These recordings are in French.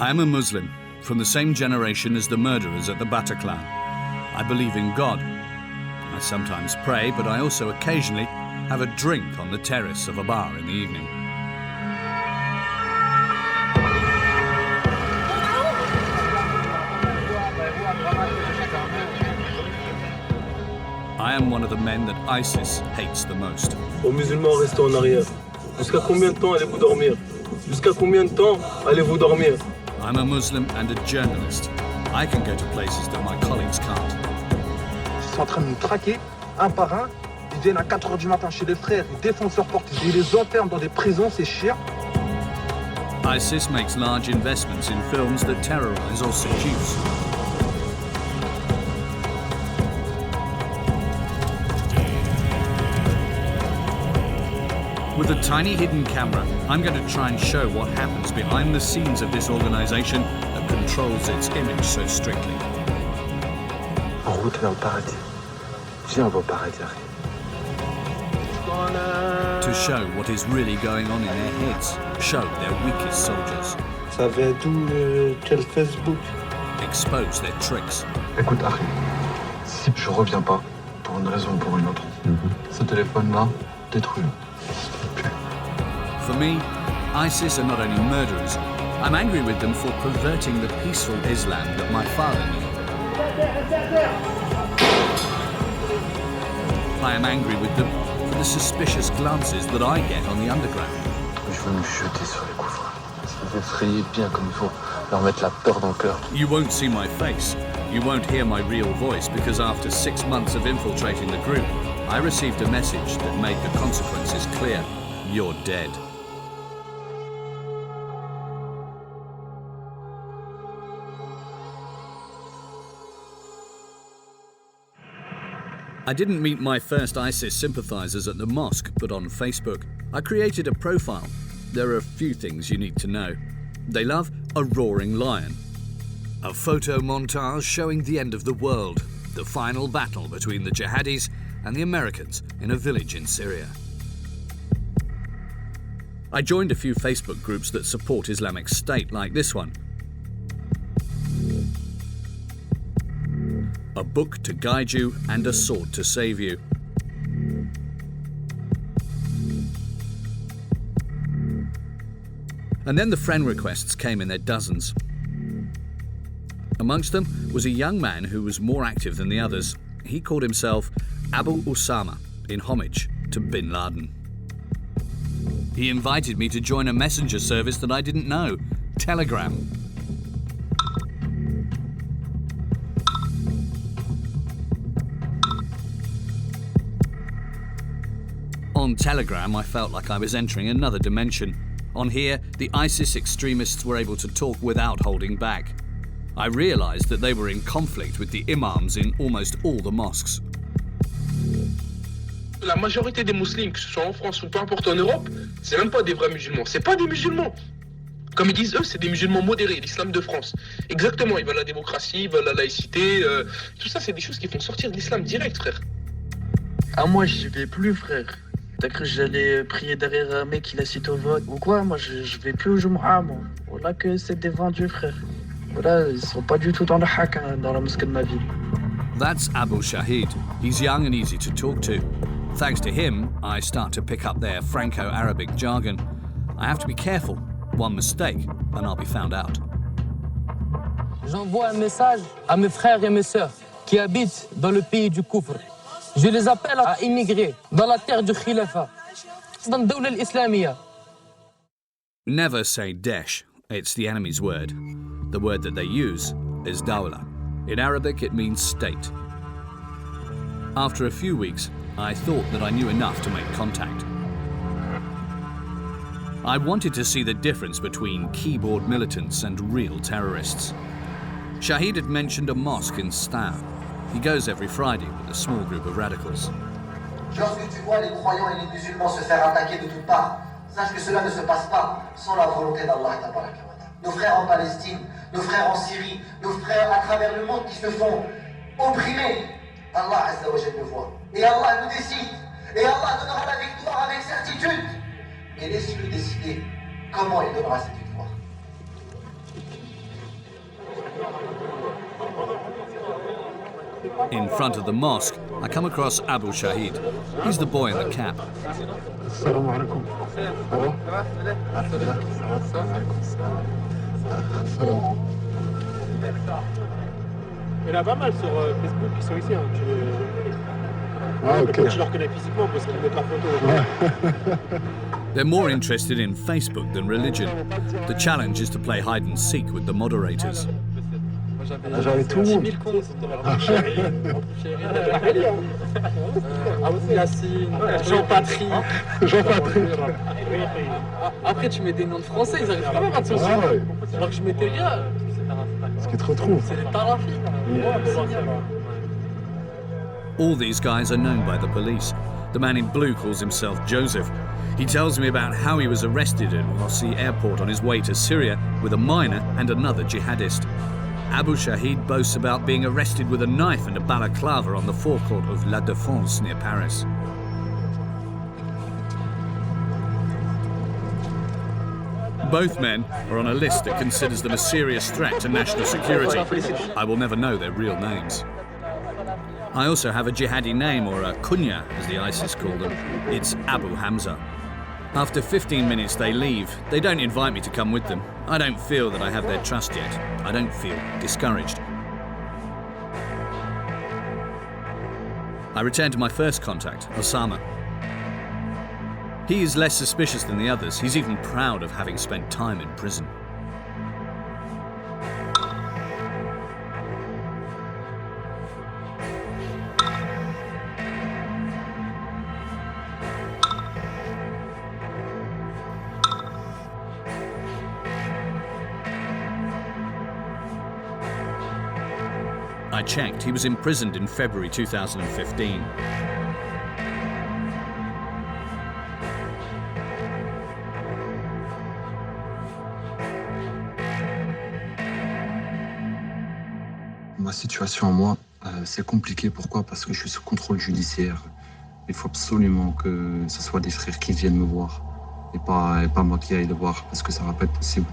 I am a Muslim, from the same generation as the murderers at the Bataclan. I believe in God. I sometimes pray, but I also occasionally have a drink on the terrace of a bar in the evening. I am one of the men that ISIS hates the most. Aux musulmans, restez en arrière. Jusqu'à combien de temps allez-vous dormir? Jusqu'à combien de temps allez-vous dormir? I'm a Muslim and a journalist. I can go to places that my colleagues can't. Ils sont en train de nous traquer, un par un. Ils viennent à 4 h du matin chez les frères, ils défoncent leurs portes, ils les enferment dans des prisons, ces chiens. ISIS makes large investments in films that terrorize or seduce. With a tiny hidden camera, I'm going to try and show what happens behind the scenes of this organization that controls its image so strictly. En route vers le paradis. Viens, on va au paradis. To show what is really going on in their heads, show their weakest soldiers. Ça vient d'où quel Facebook? Expose their tricks. Écoute, Harry, si je reviens pas, pour une raison ou pour une autre, ce téléphone-là, détruis-le. For me, ISIS are not only murderers, I'm angry with them for perverting the peaceful Islam that my father knew. I am angry with them for the suspicious glances that I get on the underground. Je veux me jeter sur les couffres. Les effrayer bien comme il faut, leur mettre la peur dans le cœur. You won't see my face. You won't hear my real voice because after 6 months of infiltrating the group, I received a message that made the consequences clear. You're dead. I didn't meet my first ISIS sympathizers at the mosque, but on Facebook. I created a profile. There are a few things you need to know. They love a roaring lion, a photo montage showing the end of the world, the final battle between the jihadis and the Americans in a village in Syria. I joined a few Facebook groups that support Islamic State, like this one. A book to guide you and a sword to save you. And then the friend requests came in their dozens. Amongst them was a young man who was more active than the others. He called himself Abu Osama, in homage to Bin Laden. He invited me to join a messenger service that I didn't know, Telegram. On Telegram, I felt like I was entering another dimension. On here, the ISIS extremists were able to talk without holding back. I realized that they were in conflict with the imams in almost all the mosques. La majorité des musulmans, que ce soit en France ou peu importe en Europe, c'est même pas des vrais musulmans. C'est pas des musulmans. Comme ils disent eux, c'est des musulmans modérés, l'islam de France. Exactement, ils veulent la démocratie, ils veulent la laïcité. Tout ça, c'est des choses qui font sortir de l'islam direct, frère. Ah, moi, j'y vais plus, frère. T'as cru que j'allais prier derrière un mec qui l'a cité au vote ou quoi? Moi, je vais plus au Jumu'ah, moi. Voilà que c'est des vendus, frère. Voilà, ils sont pas du tout dans le haq, hein, dans la mosquée de ma ville. That's Abu Shahid. He's young and easy to talk to. Thanks to him, I start to pick up their Franco-Arabic jargon. I have to be careful. One mistake, and I'll be found out. J'envoie un message à mes frères et mes sœurs qui habitent dans le pays du Kufr. Je les appelle à immigrer dans la terre du Khilafa, dans la Dawla al-Islamiyya. Never say Daesh. It's the enemy's word. The word that they use is Dawla. In Arabic, it means state. After a few weeks, I thought that I knew enough to make contact. I wanted to see the difference between keyboard militants and real terrorists. Shahid had mentioned a mosque in Stan. He goes every Friday with a small group of radicals. Lorsque tu vois les croyants et les musulmans se faire attaquer de toutes parts, sache que cela ne se passe pas sans la volonté d'Allah. Nos frères en Palestine, nos frères en Syrie, nos frères à travers le monde qui se font opprimer, Allah Azza wa Jalla le voit. Et Allah nous décide. Et Allah donnera la victoire avec certitude. Et laisse-le décider comment il donnera cette victoire. In front of the mosque, I come across Abu Shahid. He's the boy in the cap. Salam alaikum. Il y en a pas mal sur Facebook qui sont ici. Hein. Tu le reconnais physiquement parce qu'ils mettent la photo. They're more interested in Facebook than religion. The challenge is to play hide and seek with the moderators. J'avais tout le monde. Yacine, Jean-Patrick. Après, tu mets des noms de français, ils arrivent quand même à te censurer. Alors que je mettais rien. Ce qui te retrouve. C'est des tarafis. All these guys are known by the police. The man in blue calls himself Joseph. He tells me about how he was arrested at Rossi airport on his way to Syria with a miner and another jihadist. Abu Shahid boasts about being arrested with a knife and a balaclava on the forecourt of La Défense near Paris. Both men are on a list that considers them a serious threat to national security. I will never know their real names. I also have a jihadi name, or a kunya, as the ISIS call them. It's Abu Hamza. After 15 minutes they leave. They don't invite me to come with them. I don't feel that I have their trust yet. I don't feel discouraged. I return to my first contact, Osama. He is less suspicious than the others. He's even proud of having spent time in prison. I checked. He was imprisoned in February 2015. Ma situation à moi, c'est compliqué. Pourquoi? Parce que je suis sous contrôle judiciaire. Il faut absolument que ce soit des frères qui viennent me voir et pas moi qui aille les voir, parce que ça va pas être possible.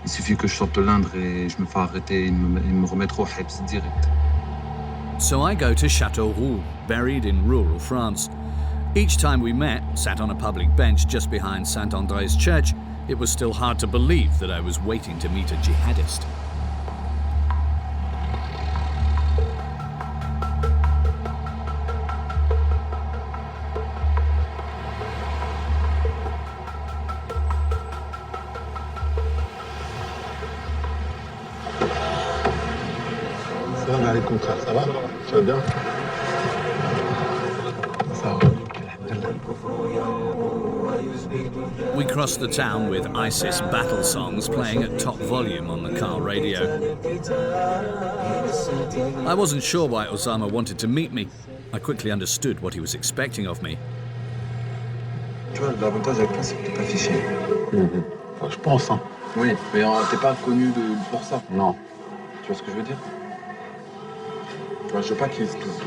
Il suffit que je sorte de l'Indre et je me fais arrêter et me remettre au Hebs direct. So I go to Châteauroux, buried in rural France. Each time we met, sat on a public bench just behind Saint-André's church, it was still hard to believe that I was waiting to meet a jihadist. Salam alaikum, frère, ça va? Tu vas bien? Ça va. We crossed the town with ISIS battle songs playing at top volume on the car radio. I wasn't sure why Osama wanted to meet me. I quickly understood what he was expecting of me. Tu vois, l'avantage avec toi, c'est que t'es pas fiché. Enfin, je pense, hein. Oui, mais t'es pas connu pour ça. Non. Tu vois ce que je veux dire? Tu vois, je veux pas qu'ils se touchent.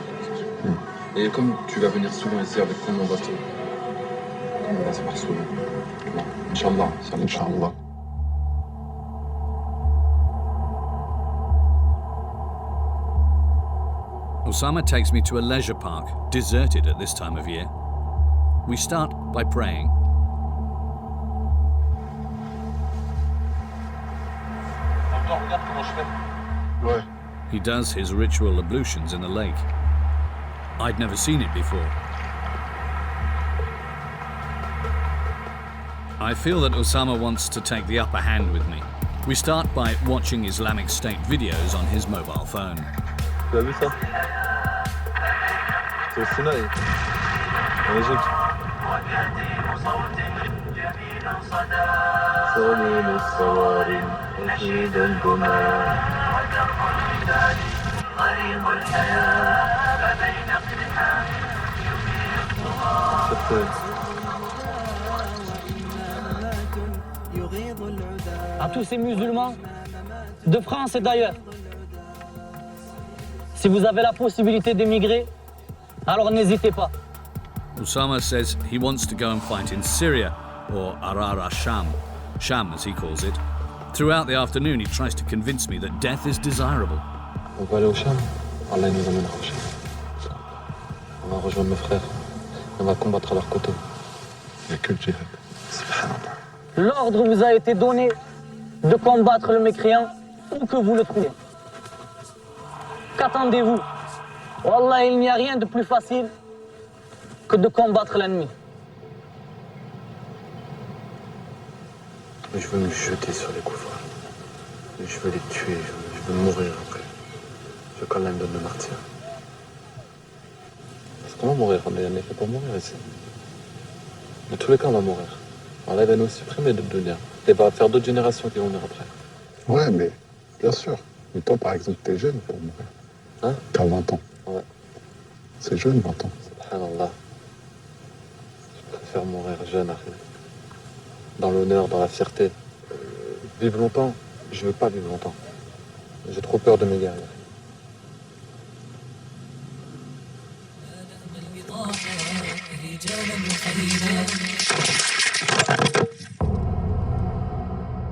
Et comme tu vas venir souvent ici avec nous, on va se voir souvent. Inch'Allah. Inch'Allah. Osama takes me to a leisure park, deserted at this time of year. We start by praying. Ouais. He does his ritual ablutions in the lake. I'd never seen it before. I feel that Osama wants to take the upper hand with me. We start by watching Islamic State videos on his mobile phone. Tu as vu ça? C'est au Sinaï, en Égypte. À tous ces musulmans de France et d'ailleurs, si vous avez la possibilité d'émigrer, alors n'hésitez pas. Osama says he wants to go and fight in Syria, or Arar Sham, Sham as he calls it. Throughout the afternoon he tries to convince me that death is desirable. On va aller au Cham. Allah nous emmènera au Cham. On va rejoindre mes frères. On va combattre à leur côté. Il n'y a que le djihad. Subhanallah. L'ordre vous a été donné de combattre le mécréant où que vous le trouvez. Qu'attendez-vous? Wallah, il n'y a rien de plus facile que de combattre l'ennemi. Je veux me jeter sur les koufars. Je veux les tuer, je veux mourir après. Je veux qu'Allah me donne le martyr. Parce qu'on va mourir, on est fait pour mourir ici. De tous les cas, on va mourir. Allah va nous supprimer de dunya. Et va faire d'autres générations qui vont venir après. Ouais, mais bien sûr. Mais toi, par exemple, t'es jeune pour mourir. Hein? T'as 20 ans. Ouais. C'est jeune, 20 ans. Subhanallah. Je préfère mourir jeune, Harry. Dans l'honneur, dans la fierté. Vivre longtemps, je veux pas vivre longtemps. J'ai trop peur de m'égarer.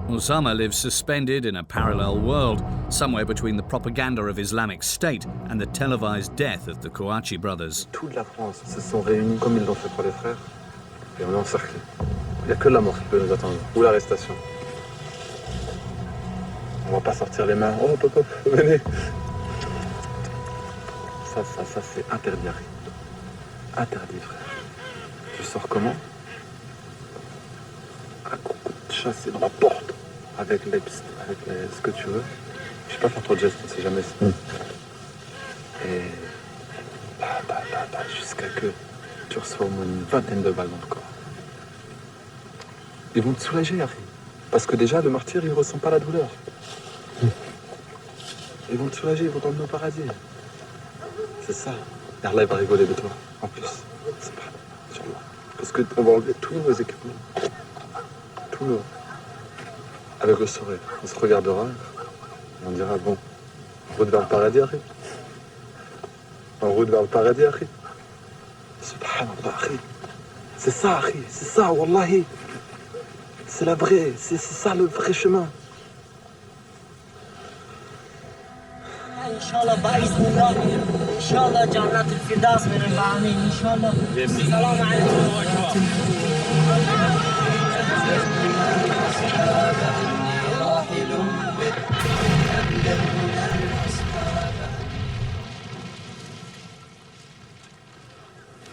Osama lives suspended in a parallel world, somewhere between the propaganda of Islamic State and the televised death of the Kouachi brothers. Toute la France se sont réunis comme ils l'ont fait pour les frères, et on est encerclés. Il n'y a que la mort qui peut nous attendre, ou l'arrestation. On va pas sortir les mains. Oh, pop, venez. Ça, c'est interdit, Harry. Interdit, frère. Tu sors comment? À coup de chasse dans la porte, avec ce que tu veux. Je sais pas faire trop de gestes, on sait jamais. Et jusqu'à que tu reçois au moins une vingtaine de balles dans le corps. Ils vont te soulager, Harry. Parce que déjà, le martyr, il ressent pas la douleur. Ils vont te soulager, ils vont t'emmener au paradis. C'est ça. Et Allah va rigoler de toi, en plus. C'est pas... Inch'Allah. Parce qu'on va enlever tous nos équipements. Tous nos... Avec le sourire. On se regardera et on dira, bon, en route vers le paradis, Harry. En route vers le paradis, Harry. Subhanallah, Harry. C'est ça, Harry. C'est ça, wallahi. C'est la vraie, c'est ça le vrai chemin. Inch'Allah, ba'idhnillah. Inch'Allah, Jannat al-Firdaus min al-Ba'amin. Inch'Allah. Salam alaykum.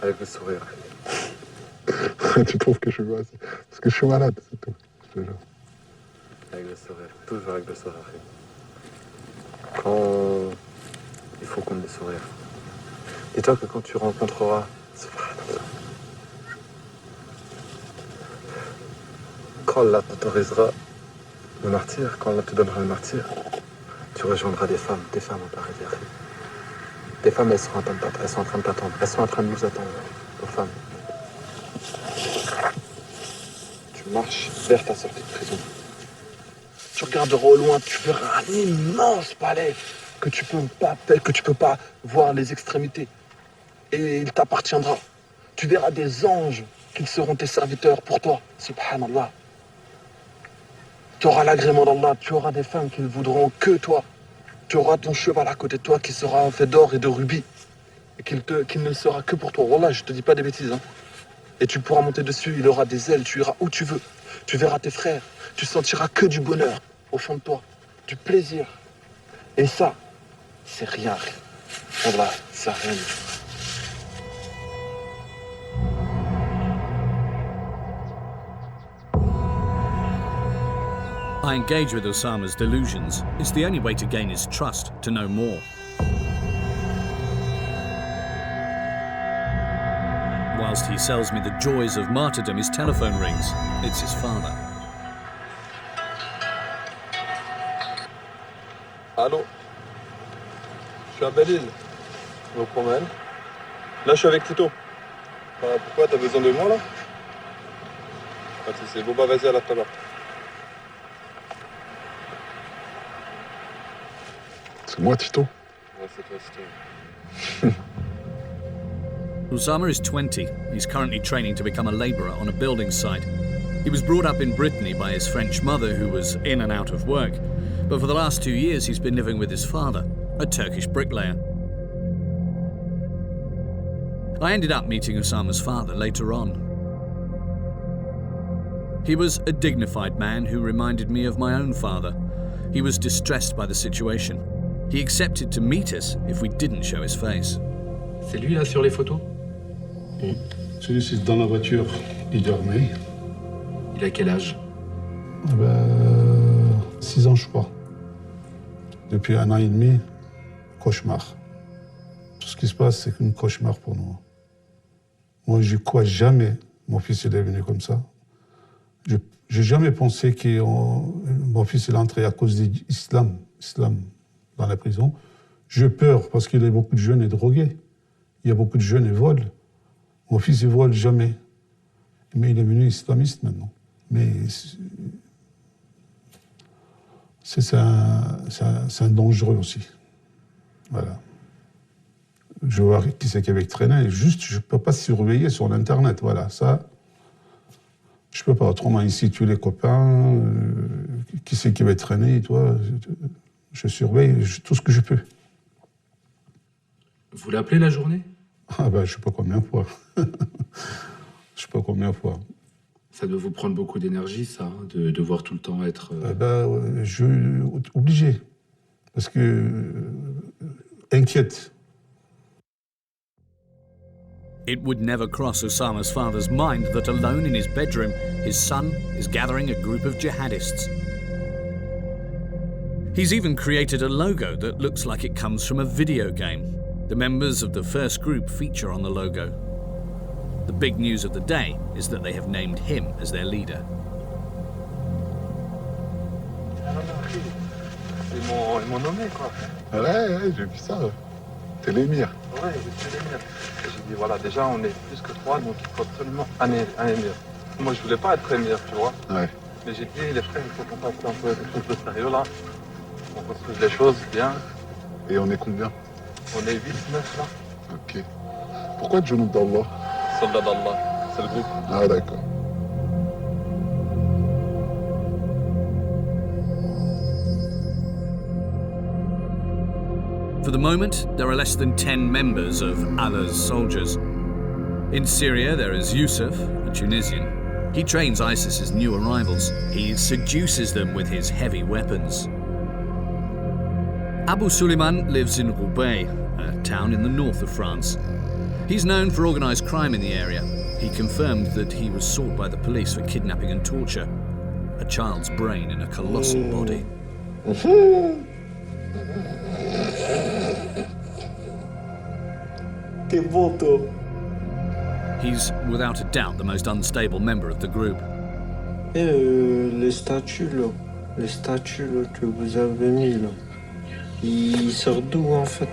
Avec le sourire. Tu trouves que je suis malade? Parce que je suis malade, c'est tout. Je te jure. Avec le sourire, toujours avec le sourire. Quand il faut qu'on ait le sourire. Dis-toi que quand tu rencontreras, quand Allah t'autorisera le martyr, quand Allah te donnera le martyr, tu rejoindras des femmes au paradis. Des femmes, elles sont en train de t'attendre, elles sont en train de nous attendre, aux femmes. Tu marches vers ta sortie de prison. Tu regarderas au loin, tu verras un immense palais que tu peux pas voir les extrémités. Et il t'appartiendra. Tu verras des anges qui seront tes serviteurs pour toi. Subhanallah. Tu auras l'agrément d'Allah, tu auras des femmes qui ne voudront que toi. Tu auras ton cheval à côté de toi qui sera fait d'or et de rubis. Et qu'il ne sera que pour toi. Wallah, je te dis pas des bêtises. Hein. Et tu pourras monter dessus, il aura des ailes, tu iras où tu veux. Tu verras tes frères, tu sentiras que du bonheur au fond de toi, du plaisir. Et ça, c'est rien. Wallah, c'est rien du tout. I engage with Osama's delusions. It's the only way to gain his trust, to know more. Whilst he sells me the joys of martyrdom, his telephone rings. It's his father. Allô? Je suis à Belle-Île. Je me promène. Là, je suis avec Tito. Pourquoi? T'as besoin de moi, là? Pas de soucis. Bon, bah, vas-y, à la tout à l'heure. C'est moi, Tito. Ouais, c'est toi, Tito. Osama is 20. He's currently training to become a labourer on a building site. He was brought up in Brittany by his French mother, who was in and out of work. But for the last 2 years, he's been living with his father, a Turkish bricklayer. I ended up meeting Osama's father later on. He was a dignified man who reminded me of my own father. He was distressed by the situation. He accepted to meet us if we didn't show his face. C'est lui là sur les photos? Celui-ci dans la voiture, il dormait. Il a quel âge? 6 ans je crois. Depuis 1 an et demi, cauchemar. Tout ce qui se passe, c'est qu'un cauchemar pour nous. Moi, je crois jamais mon fils il est venu comme ça. Je n'ai jamais pensé que mon fils est entré à cause de l'islam dans la prison. J'ai peur parce qu'il y a beaucoup de jeunes et drogués. Il y a beaucoup de jeunes et volent. Mon fils, il vole jamais. Mais il est venu islamiste maintenant. Mais c'est un dangereux aussi. Voilà. Je vois qui c'est qui avait traîné. Juste, je ne peux pas surveiller sur l'Internet. Voilà, ça, je ne peux pas. Autrement, ici, tu es les copains, qui c'est qui avait traîné, toi. Je surveille tout ce que je peux. Vous l'appelez la journée? Ah ben, je ne sais pas combien de fois. Je ne sais pas combien de fois. Ça doit vous prendre beaucoup d'énergie, ça, de devoir tout le temps être... je suis obligé. Parce que... inquiète. It would never cross Osama's father's mind that alone in his bedroom, his son is gathering a group of jihadists. He's even created a logo that looks like it comes from a video game. The members of the first group feature on the logo. The big news of the day is that they have named him as their leader. Ils m'ont nommé, quoi. Ouais, j'ai vu ça. T'es l'émir. Ouais, je suis l'émir. J'ai dit, voilà, déjà, on est plus que 3, donc il faut absolument un émir. Moi, je voulais pas être émir, tu vois. Ouais. Mais j'ai dit, les frères, il faut qu'on fasse un peu quelque chose de sérieux, là. On construise les choses bien. Et on est combien? On est 8, 9, là. Ok. Pourquoi Djounoub d'Allah? Soldat d'Allah, c'est le groupe. Ah, d'accord. For the moment, there are less than 10 members of Allah's soldiers. In Syria, there is Yusuf, a Tunisian. He trains ISIS's new arrivals. He seduces them with his heavy weapons. Abu Suleiman lives in Roubaix, a town in the north of France. He's known for organised crime in the area. He confirmed that he was sought by the police for kidnapping and torture. A child's brain in a colossal body. He's without a doubt the most unstable member of the group. Les statues là, que vous avez mis là, ils sortent d'où en fait?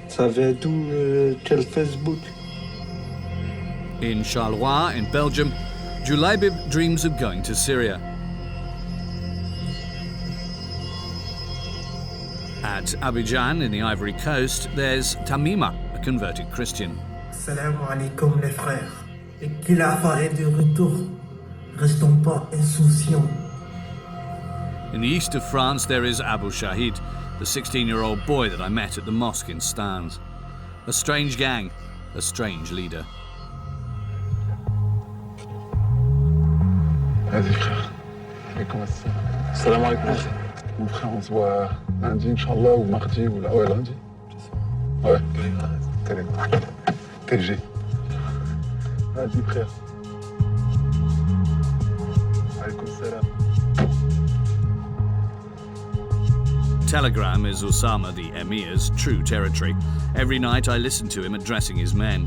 Ça vient d'où? Quel Facebook? In Charleroi, in Belgium, Julaibib dreams of going to Syria. At Abidjan, in the Ivory Coast, there's Tamima, a converted Christian. Salam alaikum les frères. Et qu'il a fait de retour. Restons pas insouciants. In the east of France, there is Abu Shahid, the 16-year-old boy that I met at the mosque in Stans. A strange gang, a strange leader. Vas-y frère. Mais comment ça? Salam alaikum. Mon frère, on se voit lundi, Inch'Allah, ou mardi, ou là. Ouais, lundi. Ouais. TLG. Vas-y, frère. Alaikum salam. Telegram is Osama the Emir's true territory. Every night I listen to him addressing his men.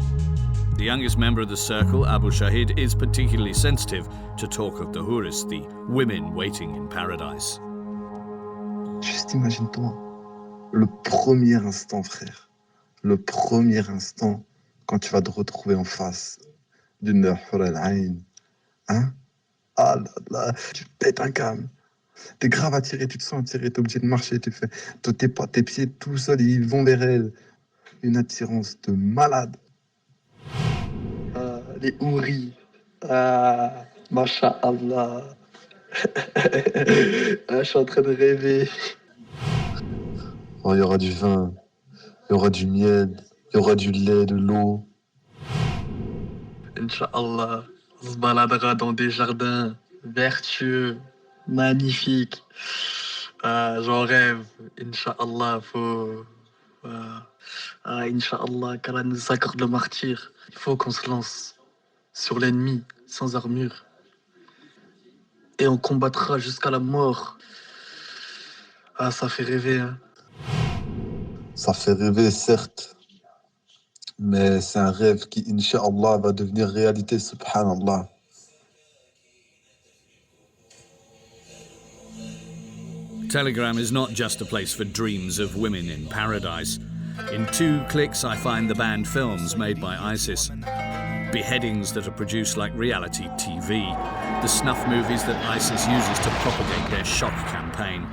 The youngest member of the circle, Abu Shahid, is particularly sensitive to talk of the houris, the women waiting in paradise. Juste imagine-toi, le premier instant, frère, le premier instant, quand tu vas te retrouver en face d'une Hur al-Ain, hein? Ah là là, tu pètes un câble. T'es grave attiré, tu te sens attiré, t'es obligé de marcher, tu fais tes pieds tout seuls, ils vont vers elle. Une attirance de malade. Ah, les houris. Ah, masha'Allah. Ah, je suis en train de rêver. Oh, il y aura du vin, il y aura du miel, il y aura du lait, de l'eau. Inch'Allah, on se baladera dans des jardins vertueux, magnifiques. J'en rêve. Inch'Allah, Inch'Allah, qu'Allah nous accorde le martyr. Il faut qu'on se lance sur l'ennemi, sans armure. Et on combattra jusqu'à la mort. Ça fait rêver, hein. Ça fait rêver, certes. Mais c'est un rêve qui, Inch'Allah, va devenir réalité, subhanallah. Telegram is not just a place for dreams of women in paradise. In 2 clicks, I find the banned films made by ISIS, beheadings that are produced like reality TV, the snuff movies that ISIS uses to propagate their shock campaign.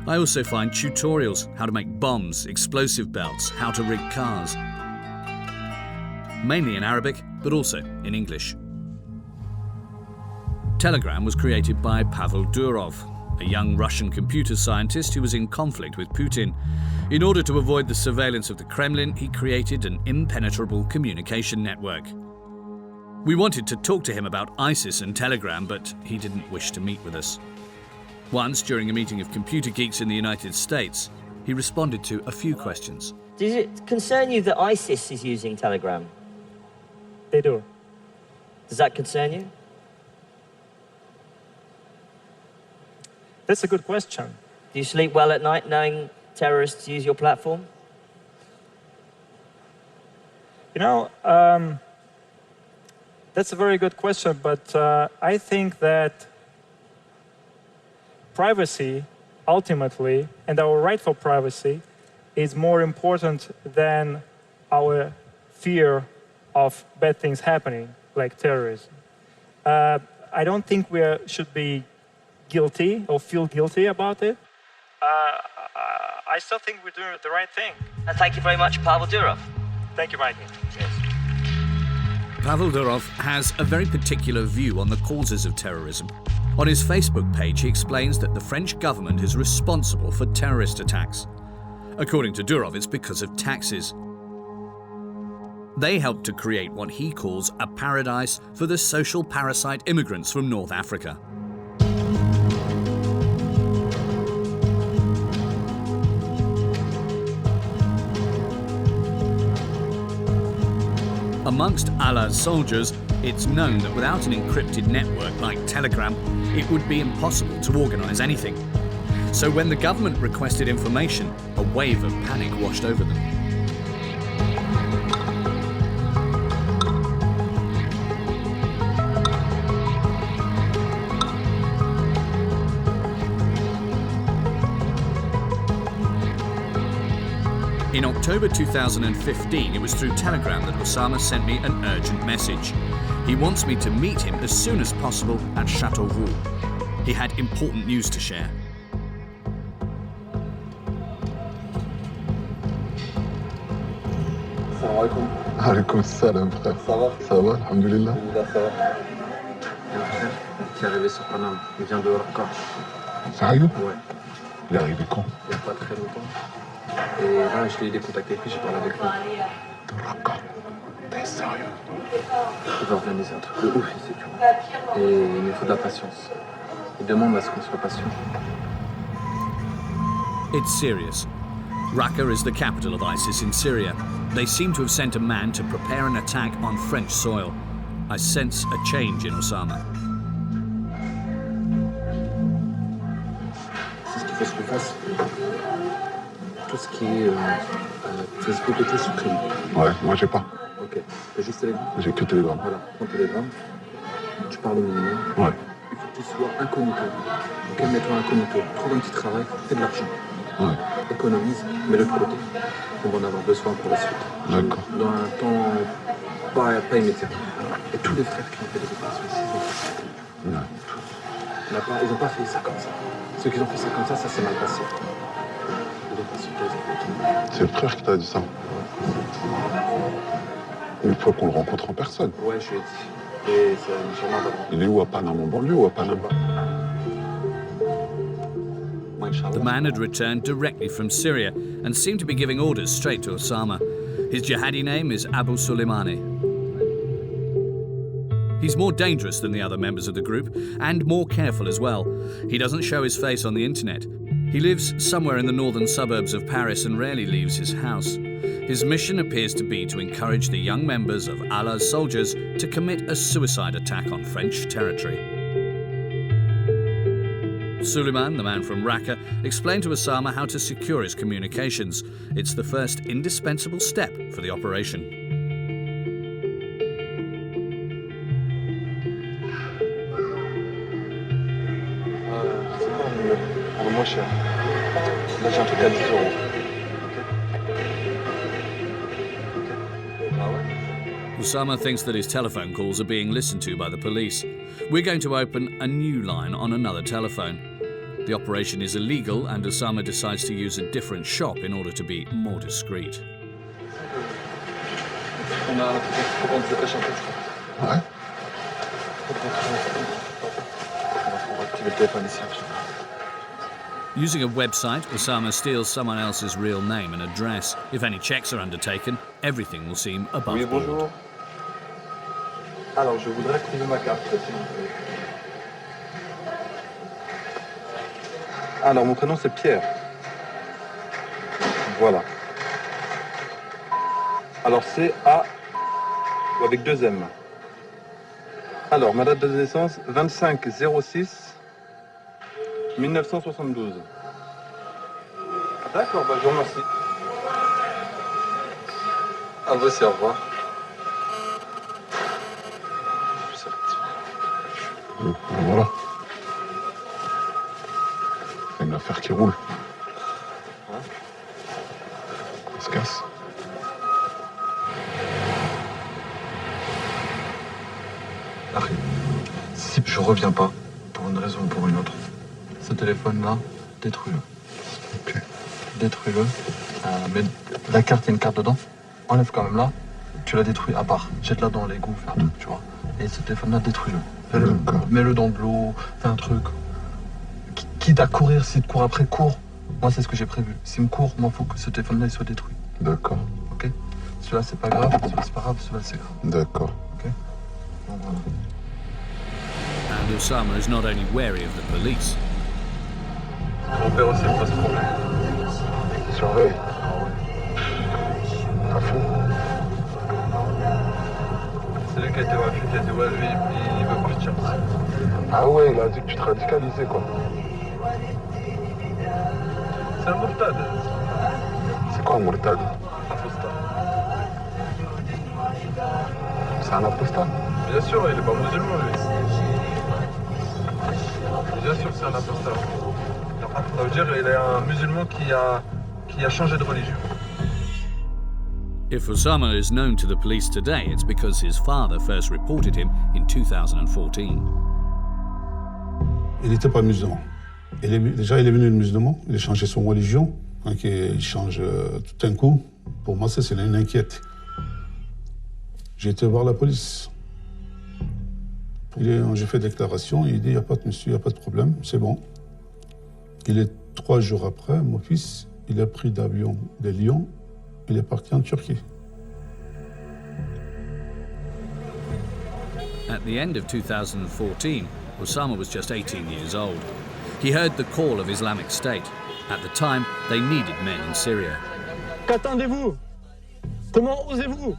I also find tutorials, how to make bombs, explosive belts, how to rig cars. Mainly in Arabic, but also in English. Telegram was created by Pavel Durov, a young Russian computer scientist who was in conflict with Putin. In order to avoid the surveillance of the Kremlin, he created an impenetrable communication network. We wanted to talk to him about ISIS and Telegram, but he didn't wish to meet with us. Once, during a meeting of computer geeks in the United States, he responded to a few questions. Does it concern you that ISIS is using Telegram? They do. Does that concern you? That's a good question. Do you sleep well at night knowing terrorists use your platform? You know, that's a very good question, but I think that privacy, ultimately, and our right for privacy is more important than our fear of bad things happening, like terrorism. I don't think we should be guilty or feel guilty about it. I still think we're doing the right thing. Thank you very much, Pavel Durov. Thank you, Mikey. Yes. Pavel Durov has a very particular view on the causes of terrorism. On his Facebook page, he explains that the French government is responsible for terrorist attacks. According to Durov, it's because of taxes. They helped to create what he calls a paradise for the social parasite immigrants from North Africa. Amongst Allah's soldiers, it's known that without an encrypted network like Telegram, it would be impossible to organise anything. So when the government requested information, a wave of panic washed over them. In October 2015, it was through Telegram that Osama sent me an urgent message. He wants me to meet him as soon as possible at Chateau Roux. He had important news to share. Salam alaikum. Alaikum salam, frère. Ça va? Ça va, alhamdoulilah. Ça va. Mon frère qui est arrivé sur Paname, il vient de Raqqa. Sérieux? Ouais. Il est arrivé quand? Il n'y a pas très longtemps. Et là, je l'ai aidé à contacter, puis j'ai parlé avec lui. De Raqqa? T'es sérieux? Il va organiser un truc de ouf ici, tu vois. Et il nous faut de la patience. Il demande à ce qu'on soit patient. It's serious. Raqqa is the capital of ISIS in Syria. They seem to have sent a man to prepare an attack on French soil. I sense a change in Osama. C'est ce qu'il faut que je fasse. Tout ce qui est Facebook et tout supprime. Ouais, moi j'ai pas. Ok. T'as juste Telegram? J'ai que Telegram. Voilà, prends Telegram. Tu parles au minimum. Ouais. Il faut que tu sois incognito. Ok, mets-toi incognito. Trouve un petit travail, fais de l'argent. Ouais. Économise, mets-le de côté. On va en avoir besoin pour la suite. D'accord. Dans un temps pas immédiat. Et tous les frères qui ont fait des opérations ici, ils ont fait ça. Ouais. Ils n'ont pas fait ça comme ça. Ceux qui ont fait ça comme ça s'est mal passé. C'est le frère qui t'a dit ça. Il faut qu'on le rencontre en personne. Ouais, je lui ai dit. Et c'est sûrement pas. Il est où, à Paname, en banlieue ou à Paname? The man had returned directly from Syria and seemed to be giving orders straight to Osama. His jihadi name is Abu Soleimani. He's more dangerous than the other members of the group and more careful as well. He doesn't show his face on the internet. He lives somewhere in the northern suburbs of Paris and rarely leaves his house. His mission appears to be to encourage the young members of Allah's soldiers to commit a suicide attack on French territory. Suleiman, the man from Raqqa, explained to Osama how to secure his communications. It's the first indispensable step for the operation. Moins cher. Là, j'ai un truc à 10 €. Osama thinks that his telephone calls are being listened to by the police. We're going to open a new line on another telephone. The operation is illegal and Osama decides to use a different shop in order to be more discreet. On a un truc pour vendre des pêches en tête. Ouais. On va activer le téléphone ici. Using a website, Osama steals someone else's real name and address. If any checks are undertaken, everything will seem above Oui, board. bonjour. Alors, je voudrais activer ma carte, s'il vous plaît. Alors, mon prénom, c'est Pierre. Voilà. Alors, c'est A ou avec 2 M. Alors, ma date de naissance, 25/06. 1972. D'accord, bah je vous remercie. Ah ouais, c'est au revoir. Voilà. C'est une affaire qui roule. On se casse. Arrête. Si je reviens pas, pour une raison ou pour une autre, ce téléphone-là, détruis-le. Ok. Détruis-le. Mais la carte, il y a une carte dedans. Enlève quand même là. Tu la détruis à part. Jette-la dans l'égout, fais un truc, tu vois. Et ce téléphone-là, détruis-le. Mets-le dans de l'eau, fais un truc. Quitte à courir, s'il te court après, cours. Moi, c'est ce que j'ai prévu. S'il me court, moi, il faut que ce téléphone-là, il soit détruit. D'accord. Ok. Celui-là, c'est pas grave. Celui-là, c'est pas grave. Celui-là, c'est grave. D'accord. Ok. Donc voilà. And Osama is not only wary of the police. Mon père aussi, pas ce problème. Surveille. À fond. C'est lui qui a été raffiné, qui a dit ouais, lui, il veut partir. Ah ouais, il a dit que tu te radicalisais, quoi. C'est un mourtad. C'est quoi un mourtad? Apostat. C'est un apostat? Bien sûr, il est pas musulman, lui. Bien sûr, c'est un apostat. Ça veut dire qu'il est un musulman qui a changé de religion. If Osama is known to the police today, it's because his father first reported him in 2014. Il n'était pas musulman. Déjà, il est venu musulman, il a changé son religion. Donc, il change tout d'un coup. Pour moi, ça, c'est une inquiète. J'ai été voir la police. J'ai fait déclaration, il dit, il n'y a pas de monsieur, il n'y a pas de problème, c'est bon. Il est 3 jours après, mon fils, il a pris d'avion de Lyon, il est parti en Turquie. At the end of 2014, Osama was just 18 years old. He heard the call of Islamic State. At the time, they needed men in Syria. Qu'attendez-vous? Comment osez-vous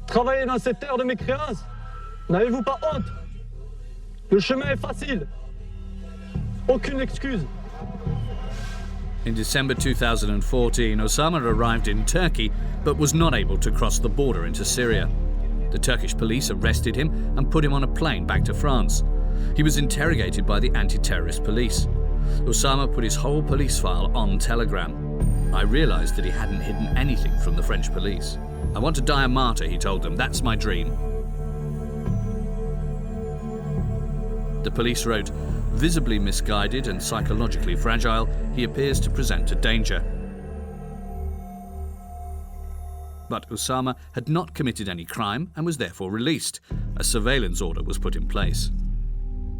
travailler dans cette terre de mécréance? N'avez-vous pas honte? Le chemin est facile. Aucune excuse. In December 2014, Osama arrived in Turkey, but was not able to cross the border into Syria. The Turkish police arrested him and put him on a plane back to France. He was interrogated by the anti-terrorist police. Osama put his whole police file on Telegram. I realized that he hadn't hidden anything from the French police. I want to die a martyr, he told them. That's my dream. The police wrote, visibly misguided and psychologically fragile, he appears to present a danger. But Osama had not committed any crime and was therefore released. A surveillance order was put in place.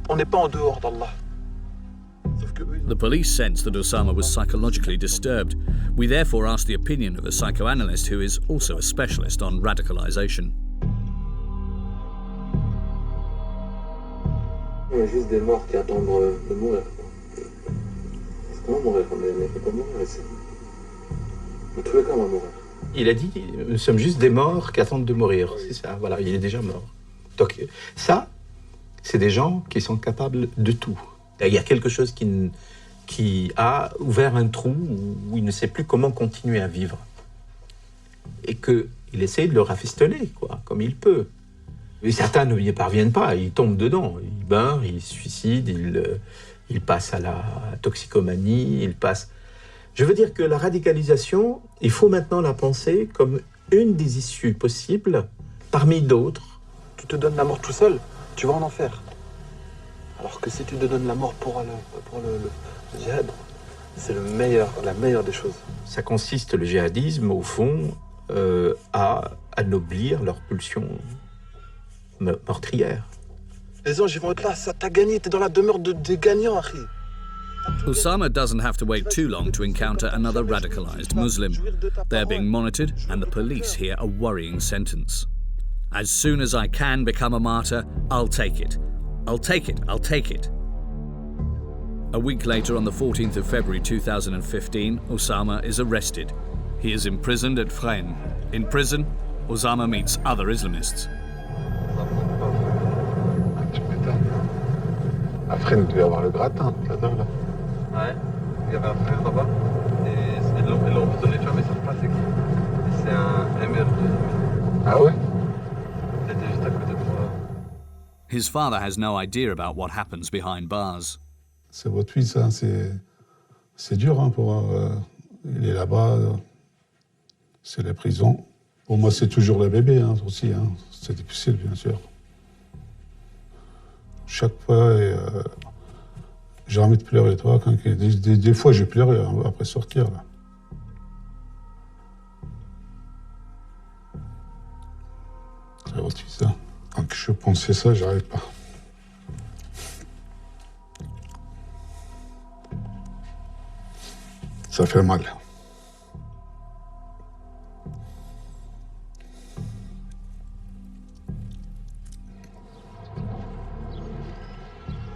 On n'est pas en dehors d'Allah. The police sensed that Osama was psychologically disturbed. We therefore asked the opinion of a psychoanalyst who is also a specialist on radicalization. On est juste des morts qui attendent de mourir. C'est comment mourir? On ne peut pas mourir ici. Dans tous les cas, on va mourir. Il a dit, nous sommes juste des morts qui attendent de mourir. C'est ça, voilà, il est déjà mort. Donc ça, c'est des gens qui sont capables de tout. Il y a quelque chose qui a ouvert un trou où il ne sait plus comment continuer à vivre. Et qu'il essaie de le rafistoler, quoi, comme il peut. Et certains ne y parviennent pas, ils tombent dedans. Ils meurent, ils se suicident, ils passent à la toxicomanie, ils passent... Je veux dire que la radicalisation, il faut maintenant la penser comme une des issues possibles parmi d'autres. Tu te donnes la mort tout seul, tu vas en enfer. Alors que si tu te donnes la mort pour le djihad, c'est la meilleure des choses. Ça consiste, le djihadisme, au fond, à anoblir leur pulsion meurtrière. Les anges, ils vont être là, ça t'a gagné, t'es dans la demeure des gagnants, Harry. Osama doesn't have to wait too long to encounter another radicalized Muslim. They're being monitored, and the police hear a worrying sentence. As soon as I can become a martyr, I'll take it. I'll take it, I'll take it. A week later, on the 14th of February 2015, Osama is arrested. He is imprisoned at Fresnes. In prison, Osama meets other Islamists. À Fresnes, il devait y avoir le gratin, là. Ouais, il y avait un frère là-bas, et ils l'ont emprisonné, tu vois, mais ils savent pas c'est qui. C'est un émir de... Ah ouais? Il était juste à côté de moi. His father has no idea about what happens behind bars. C'est votre fils, hein, c'est dur hein, il est là-bas, c'est la prison. Pour moi, c'est toujours le bébé hein, aussi, hein. C'est difficile, bien sûr. Chaque fois, j'ai envie de pleurer, toi. Des fois, j'ai pleuré après sortir, là. C'est votre fils, hein. Quand je pensais ça, j'arrive pas. Ça fait mal.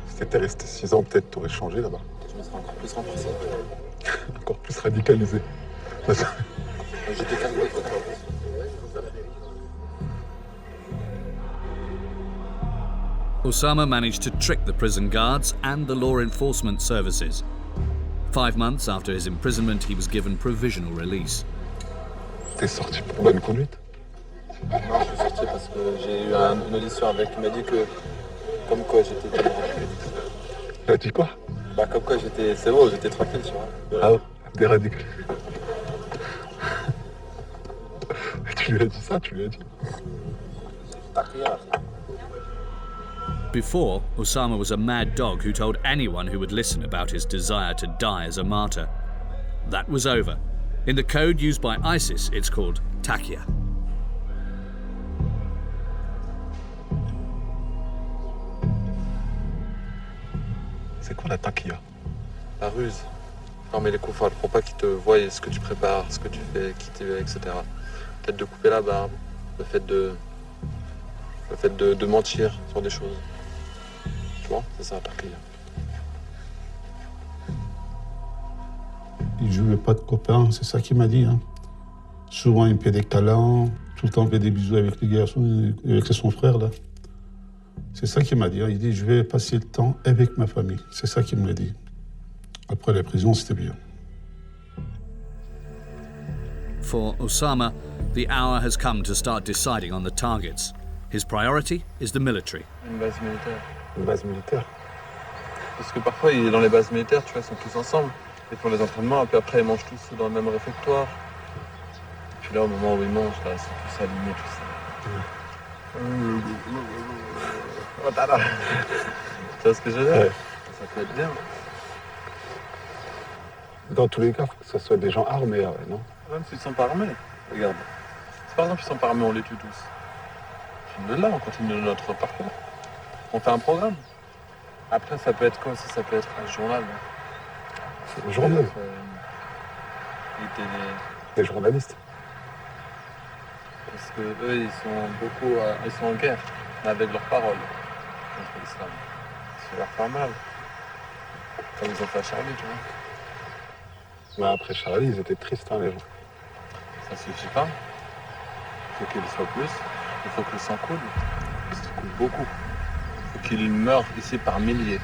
Si t'étais resté 6 ans, peut-être t'aurais changé là-bas. Je me serais encore plus renforcé. Encore plus radicalisé. J'étais calmé. Osama managed to trick the prison guards and the law enforcement services. 5 months after his imprisonment, he was given provisional release. T'es sorti pour bonne conduite? Non, je suis sorti parce que j'ai eu une audition avec. Il m'a dit que, comme quoi j'étais déradicalisé. Il a dit quoi? Bah, comme quoi j'étais. C'est bon, j'étais tranquille, tu vois. Ah ouais, déradicalisé. Tu lui as dit ça, tu lui as dit? T'as rien. Before, Osama was a mad dog who told anyone who would listen about his desire to die as a martyr. That was over. In the code used by ISIS, it's called taqiyya. C'est quoi la taqiyya? La ruse. Former les koufars pour pas qu'ils te voient ce que tu prépares, ce que tu fais, qui tu es, etc. Peut-être de couper la barbe, le fait de mentir sur des choses. Tu vois, c'est ça la taqiyya. Il ne jouait pas de copains, c'est ça qu'il m'a dit. Hein. Souvent, il me fait des câlins, tout le temps, il fait des bisous avec les garçons, avec son frère, là. C'est ça qu'il m'a dit. Hein. Il dit, je vais passer le temps avec ma famille. C'est ça qu'il me l'a dit. Après la prison, c'était bien. For Osama, the hour has come to start deciding on the targets. His priority is the military. Une base militaire. Une base militaire? Parce que parfois, dans les bases militaires, tu vois, ils sont tous ensemble. Ils font les entraînements, et puis après, ils mangent tous dans le même réfectoire. Et puis là, au moment où ils mangent, là, ils sont tous alignés, tout ça. Oh, tada. Tu vois ce que je veux dire? Ouais. Ça peut être bien. Dans tous les cas, il faut que ce soit des gens armés, non? Même s'ils ne sont pas armés, regarde. Si par exemple ils sont pas armés, on les tue tous. Là, on continue notre parcours. On fait un programme. Après, ça peut être quoi aussi? Ça peut être un journal. C'est un journal? Des journalistes. Parce que eux, ils sont en guerre avec leurs paroles contre l'islam. ça a l'air pas mal. Comme ils ont fait à Charlie, tu vois. Mais après Charlie, ils étaient tristes, hein, les gens. Ça suffit pas. Il faut qu'il soit plus. Il faut que le sang coule. Ça coule beaucoup. Il faut qu'il meure ici par milliers.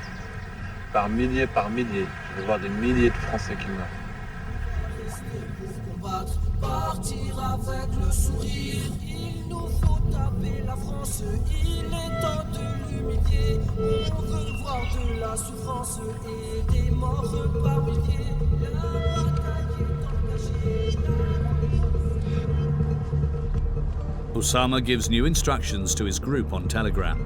Par milliers, par milliers. Je vais voir des milliers de Français qui meurent. Partir avec le sourire, il nous faut taper la France, il est temps de l'humilier. On veut voir de la souffrance et des morts par milliers. La bataille est engagée. Osama gives new instructions to his group on Telegram.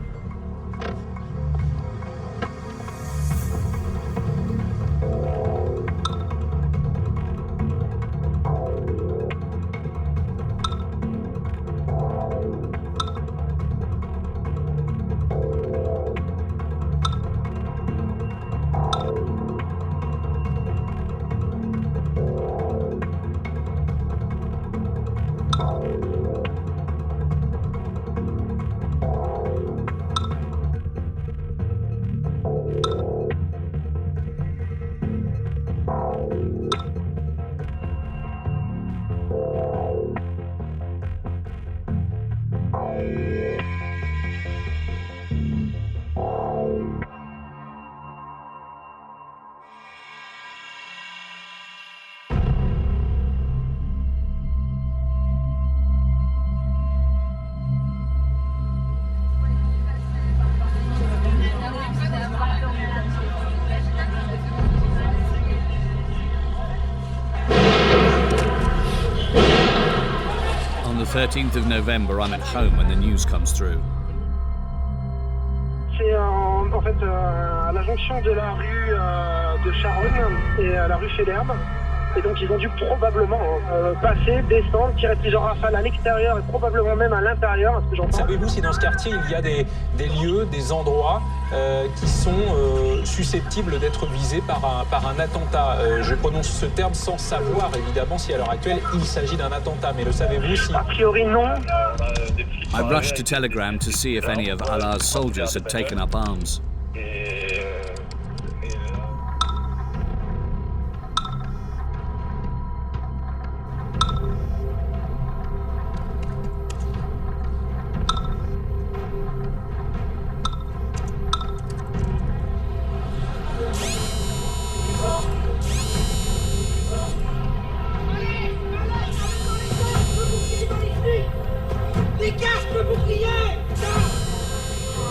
On the 13th of November, I'm at home when the news comes through. C'est en fait à la jonction de la rue de Charonne et la rue Fédherbe. Et donc ils ont dû probablement passer, descendre, tirer plusieurs rafales à l'extérieur et probablement même à l'intérieur, à ce que j'entends. Savez-vous si dans ce quartier il y a des lieux, des endroits qui sont susceptibles d'être visés par un attentat? Je prononce ce terme sans savoir évidemment si à l'heure actuelle il s'agit d'un attentat, mais le savez-vous si... A priori non. I rushed to Telegram to see if any of Allah's soldiers had taken up arms.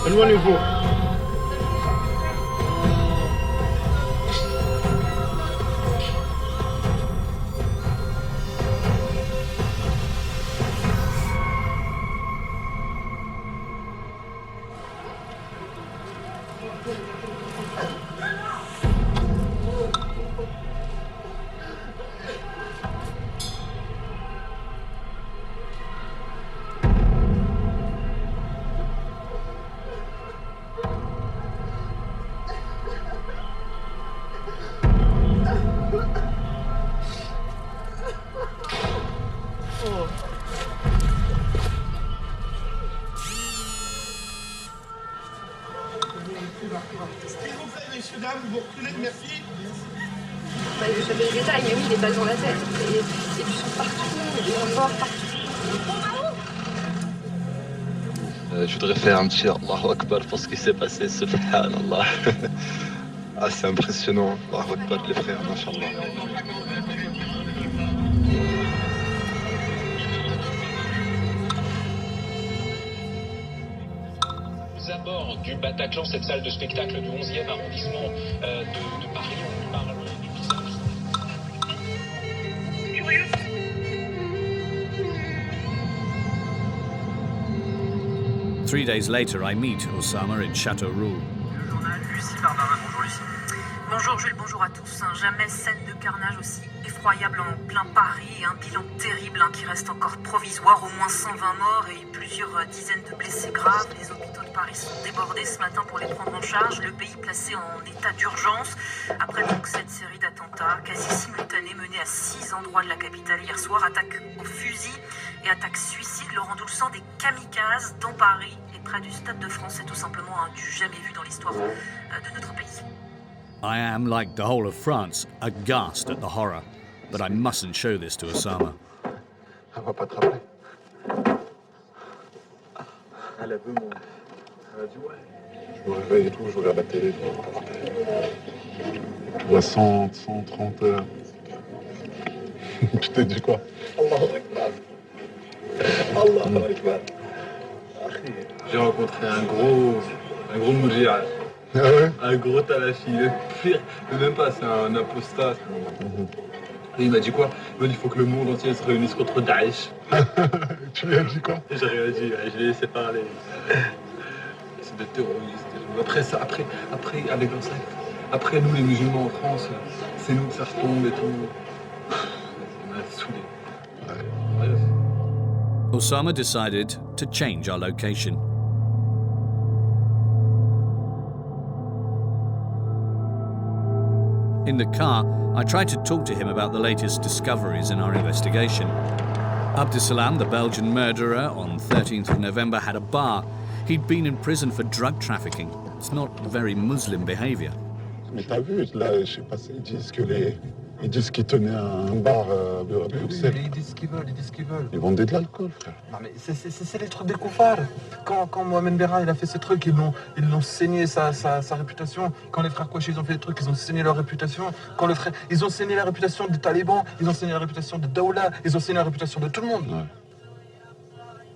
Éloignez-vous. S'il vous plaît, messieurs, dames, vous reculez, merci. Bah, vous savez les détails, mais oui, des balles dans la tête. Et du sang partout, des gens morts partout. Je voudrais faire un petit Allahu Akbar pour ce qui s'est passé, subhanallah. Ah, c'est impressionnant, Allahu Akbar, les frères, machallah. Aux abords du Bataclan, cette salle de spectacle du 11e arrondissement de Paris, on parle du visage. 3 days later, I meet Osama in Chateau Roux. Bonjour Lucie. Bonjour Jules, bonjour à tous. Jamais scène de carnage aussi effroyable en plein Paris et un bilan terrible qui reste encore provisoire. Au moins 120 morts et plusieurs dizaines de blessés graves. Les hôpitaux de Paris sont débordés ce matin pour les prendre en charge. Le pays placé en état d'urgence. Après donc cette série d'attentats quasi simultanés menés à 6 endroits de la capitale hier soir. Attaque au fusil et attaque suicide, Laurent Doulsan, des kamikazes dans Paris est près du Stade de France. C'est tout simplement du jamais vu dans l'histoire de notre pays. I am, like the whole of France, aghast at the horror. But I mustn't show this to Osama. Elle va pas te rappeler. Elle a vu mon... Elle a dit ouais. Je me réveille et tout, je regarde la télé. Je vois 100, 130 heures. Tu t'es dit quoi? Allahu Akbar. Allahu Akbar. J'ai rencontré un gros moudjihad. Ah ouais? Un gros talafi. Le pire, même pas, c'est un apostat. Et il m'a dit quoi? Il m'a dit il faut que le monde entier se réunisse contre Daesh. Tu lui as dit quoi? J'ai rien dit, je l'ai laissé parler. C'est des terroristes. Après ça, après avec leur secte. Après nous les musulmans en France, c'est nous que ça se tombe et tout. Ça m'a saoulé. Ouais. Osama decided to change our location. In the car, I tried to talk to him about the latest discoveries in our investigation. Abdesalam, the Belgian murderer, on 13th of November had a bar. He'd been in prison for drug trafficking. It's not very Muslim behavior. Mais t'as vu, là, je sais pas, ils disent qu'ils tenaient un bar à Bruxelles. Ils disent ce qu'ils veulent, Ils vendaient de l'alcool, frère. Non mais c'est les trucs des koufars. Quand Mohamed Merah il a fait ces trucs, ils l'ont saigné sa réputation. Quand les frères Kouachi ils ont fait des trucs, ils ont saigné leur réputation. Ils ont saigné la réputation des talibans, ils ont saigné la réputation de Daoula, ils ont saigné la réputation de tout le monde. Ouais.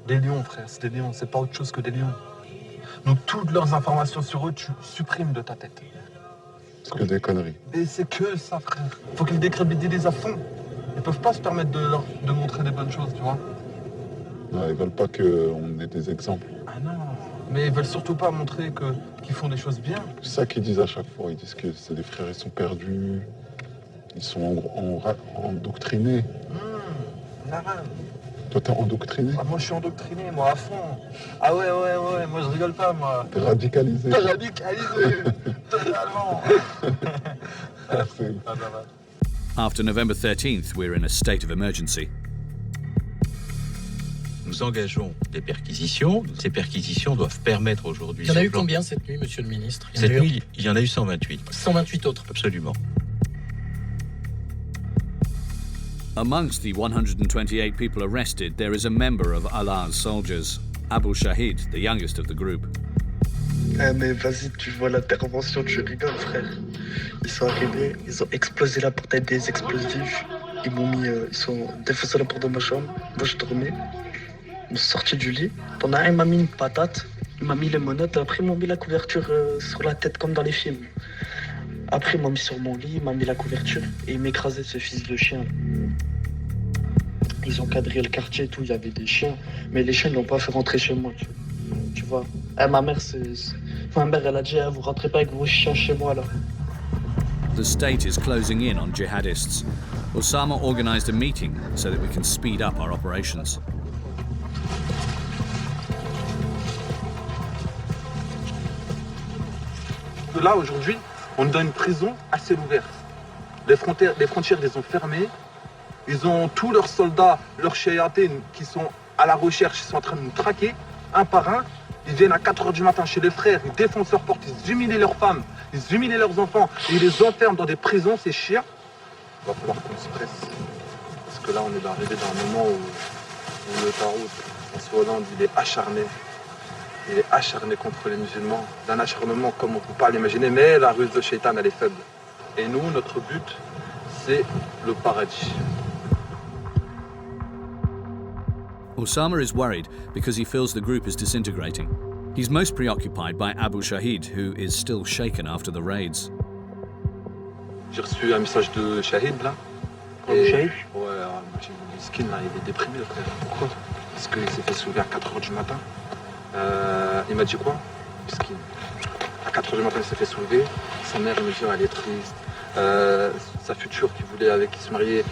Des lions, frère, c'est des lions, c'est pas autre chose que des lions. Donc toutes leurs informations sur eux, tu supprimes de ta tête. C'est que des conneries. Et c'est que ça, frère. Faut qu'ils décrédibilisent à fond. Ils peuvent pas se permettre de montrer des bonnes choses, tu vois. Ouais, ils veulent pas qu'on ait des exemples. Ah non. Mais ils veulent surtout pas montrer qu'ils font des choses bien. C'est ça qu'ils disent à chaque fois. Ils disent que c'est des frères, ils sont perdus. Ils sont endoctrinés. Naran. Toi, t'es endoctriné? Ah, moi, je suis endoctriné, moi, à fond. Ah ouais, moi, je rigole pas, moi. T'es radicalisé. T'es radicalisé, totalement. After November 13th, we're in a state of emergency. Nous engageons des perquisitions. Ces perquisitions doivent permettre aujourd'hui... Il y en a eu combien cette nuit, monsieur le ministre? Cette nuit, il y en a eu 128. 128 autres? Absolument. Amongst the 128 people arrested, there is a member of Allah's soldiers, Abu Shahid, the youngest of the group. Ah mais vas-y, tu vois l'intervention, tu rigoles, frère. Ils sont arrivés, ils ont explosé la porte avec des explosifs. Ils sont défoncé la porte de ma chambre. Moi, je dormais. Ils m'ont sorti du lit. Pendant un, il m'a mis une patate. Il m'a mis les menottes. Après, ils m'ont mis la couverture sur la tête, comme dans les films. Après, ils m'ont mis sur mon lit, ils m'ont mis la couverture. Et ils m'écrasaient, ce fils de chien. Ils ont cadré le quartier et tout, il y avait des chiens. Mais les chiens ne l'ont pas fait rentrer chez moi, tu vois. Ma mère, elle a dit, vous rentrez pas avec vos chiens chez moi, là. The state is closing in on jihadists. Osama organized a meeting so that we can speed up our operations. Là, aujourd'hui, on est dans une prison à ciel ouvert. Les frontières, les ont fermées. Ils ont tous leurs soldats, leurs shayatines qui sont à la recherche, ils sont en train de nous traquer, un par un. Ils viennent à 4h du matin chez les frères, ils défoncent leurs portes, ils humilient leurs femmes, ils humilient leurs enfants, et ils les enferment dans des prisons, ces chiens. Il va falloir qu'on se presse. Parce que là, on est arrivé dans un moment où le Tarout, François Hollande, il est acharné. Il est acharné contre les musulmans, d'un acharnement comme on ne peut pas l'imaginer, mais la ruse de Shaitan, elle est faible. Et nous, notre but, c'est le paradis. Osama is worried because he feels the group is disintegrating. He's most preoccupied by Abu Shahid, who is still shaken after the raids. J'ai reçu un message de Shahid, là. Abu Shahid? Ouais, j'ai vu le skin, là, il est déprimé, le frère. Pourquoi? Parce qu'il s'est fait soulever à 4h du matin. Il m'a dit quoi? Skin. À 4h du matin, il s'est fait soulever. Sa mère, elle me dit, elle est triste. Sa future qui se mariait,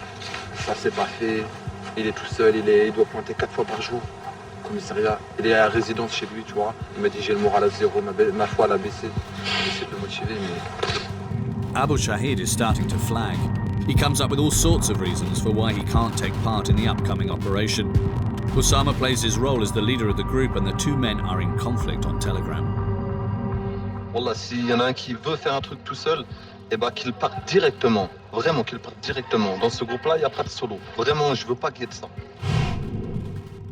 ça s'est pas fait. Il est tout seul, il doit pointer 4 fois par jour au commissariat. Il est à résidence chez lui, tu vois. Il m'a dit j'ai le moral à zéro, ma foi elle a baissé. J'essaie de le motiver, mais... Abu Shahid is starting to flag. He comes up with all sorts of reasons for why he can't take part in the upcoming operation. Osama plays his role as the leader of the group and the two men are in conflict on Telegram. Wallah, s'il y en a un qui veut faire un truc tout seul, eh ben qu'il parte directement. Vraiment qu'il parte directement. Dans ce groupe-là, il n'y a pas de solo. Vraiment, je veux pas qu'il y ait de ça.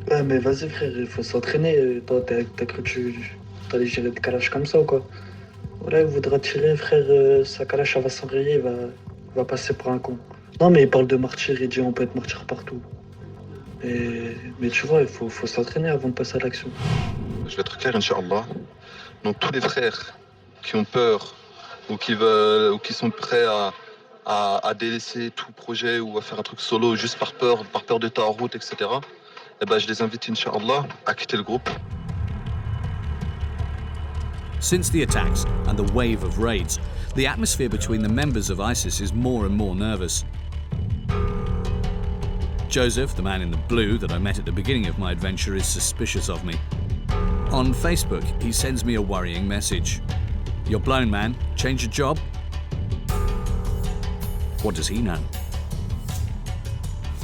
Ouais, mais vas-y frère, il faut s'entraîner. Toi, t'as cru que tu allais gérer des kalash comme ça ou quoi? Voilà, il voudra tirer, frère, sa kalash va s'enrayer, il va passer pour un con. Non, mais il parle de martyr, il dit on peut être martyr partout. Mais tu vois, il faut s'entraîner avant de passer à l'action. Je vais être clair, Inch'Allah. Donc tous les frères qui ont peur ou qui veulent ou qui sont prêts à délaisser tout projet ou à faire un truc solo juste par peur de ta route, etc. Eh ben, je les invite, Inch'Allah, à quitter le groupe. Since the attacks and the wave of raids, the atmosphere between the members of ISIS is more and more nervous. Joseph, the man in the blue that I met at the beginning of my adventure, is suspicious of me. On Facebook, he sends me a worrying message. "You're blown, man. Change your job?" What does he know?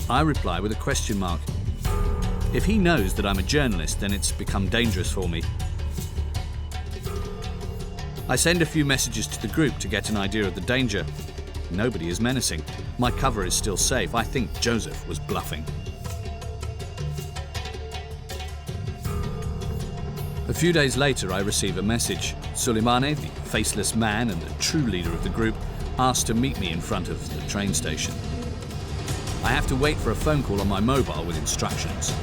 I reply with a question mark. If he knows that I'm a journalist, then it's become dangerous for me. I send a few messages to the group to get an idea of the danger. Nobody is menacing. My cover is still safe. I think Joseph was bluffing. A few days later, I receive a message. Soleimani, the faceless man and the true leader of the group, asked to meet me in front of the train station. I have to wait for a phone call on my mobile with instructions.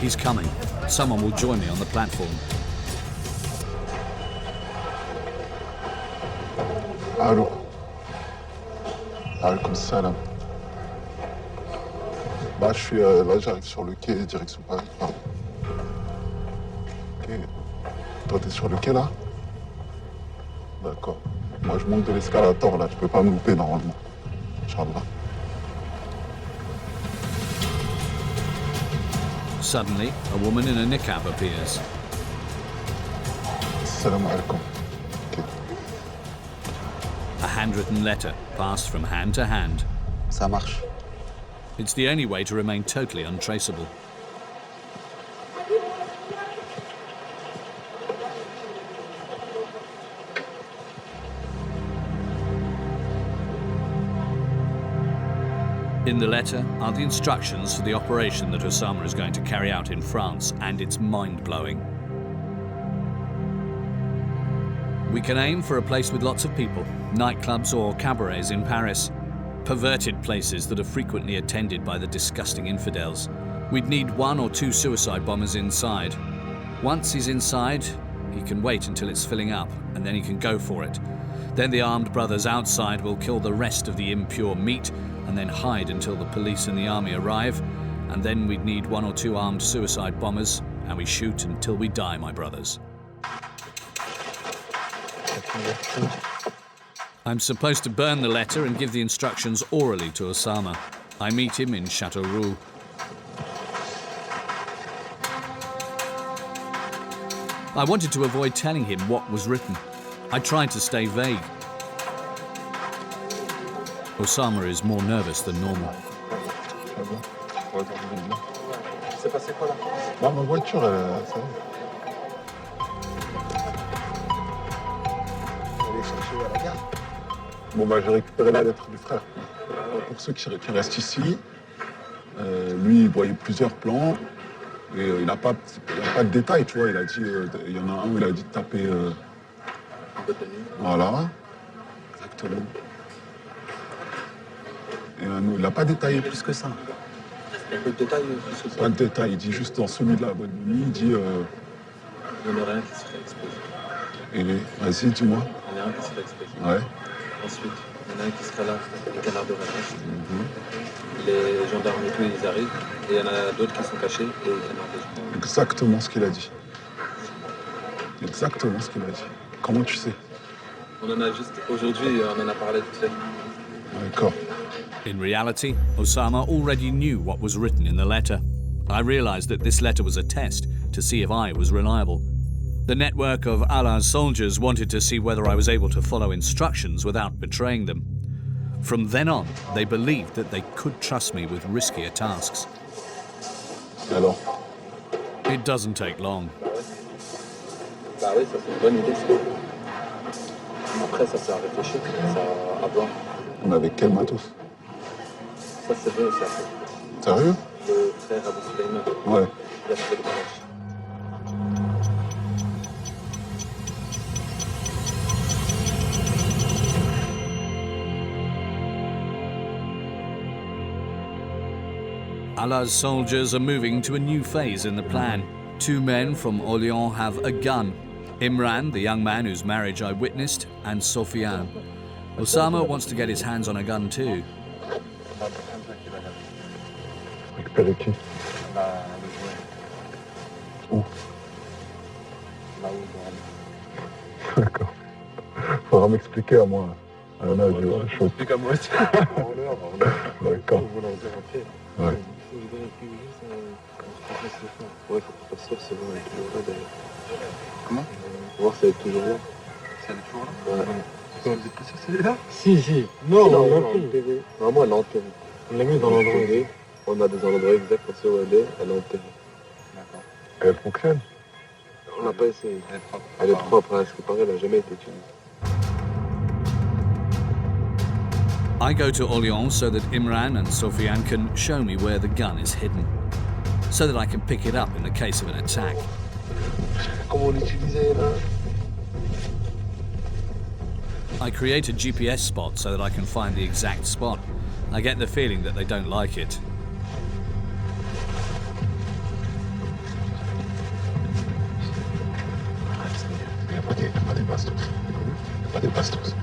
He's coming. Someone will join me on the platform. Allô. Alaikum salam. Bah, là, j'arrive sur le quai, direction Paris. Pardon. Ok. Toi, t'es sur le quai, là? D'accord. Moi, je monte de l'escalator, là. Je peux pas me louper, normalement. Inch'Allah. Suddenly, a woman in a niqab appears. Salam alaikum. Okay. A handwritten letter passed from hand to hand. Ça marche. It's the only way to remain totally untraceable. In the letter are the instructions for the operation that Osama is going to carry out in France, and it's mind-blowing. We can aim for a place with lots of people, nightclubs or cabarets in Paris, perverted places that are frequently attended by the disgusting infidels. We'd need 1 or 2 suicide bombers inside. Once he's inside, he can wait until it's filling up, and then he can go for it. Then the armed brothers outside will kill the rest of the impure meat and then hide until the police and the army arrive, and then we'd need 1 or 2 armed suicide bombers, and we shoot until we die, my brothers. I'm supposed to burn the letter and give the instructions orally to Osama. I meet him in Chateau Roux. I wanted to avoid telling him what was written. I tried to stay vague. Osama is more nervous than normal. C'est passé quoi là? Non, ma voiture, ça va. Allez chercher à la gare. Bon, bah, j'ai récupéré la lettre du frère. Pour ceux qui restent ici, lui, il voyait plusieurs plans et il n'a pas de détails, tu vois. Il a dit, il y en a un où il a dit de taper. Voilà, exactement. Et il n'a pas détaillé plus que ça. Pas de détails plus que ça. Pas de détails, il dit juste dans celui de la bonne nuit, il dit. Il y en aurait un qui serait exposé. Et vas-y, dis-moi. Il y en a un qui serait exposé. Ouais. Ensuite, il y en a un qui serait là, les canards de réponse. Les gendarmes et tout, ils arrivent. Et il y en a d'autres qui sont cachés et les canards de réponse. Exactement ce qu'il a dit. Exactement ce qu'il a dit. Comment tu sais? On en a juste aujourd'hui, on en a parlé vite fait. D'accord. In reality, Osama already knew what was written in the letter. I realized that this letter was a test to see if I was reliable. The network of Allah's soldiers wanted to see whether I was able to follow instructions without betraying them. From then on, they believed that they could trust me with riskier tasks. Alors? It doesn't take long. Bah oui, ça c'est une bonne idée. Après, ça c'est à réfléchir, ça à voir. On avait quel matos? Ça c'est vrai, ça. Sérieux? Le frère Abou Sulaiman. Ouais. Il a fait le barrage. Allah's soldiers are moving to a new phase in the plan. 2 men from Orléans have a gun. Imran, the young man whose marriage I witnessed, and Sofiane. Osama wants to get his hands on a gun too. Récupérer qui? Où? D'accord. Faudra m'expliquer à moi. Là, je suis Explique à moi aussi. D'accord. Ouais. Ouais, faut qu'on fasse sûr, c'est bon, elle est toujours là d'ailleurs. Comment? Faut voir si elle est toujours là. Si elle est toujours là? Ouais. Vous êtes pas sûr si elle est là? Si. Non, on l'a pris. Vraiment, elle est enterrée. On l'a mis dans l'endroit. On a des endroits exacts, on sait où elle est enterrée. D'accord. Elle fonctionne? On n'a pas essayé. Elle est propre. Elle est propre, à ce qui paraît, elle n'a jamais été utilisée. I go to Orléans so that Imran and Sofiane can show me where the gun is hidden, so that I can pick it up in the case of an attack. Comment l'utiliser là? I create a GPS spot so that I can find the exact spot. I get the feeling that they don't like it. Il n'y a pas des bastos. Il n'y a pas des bastos.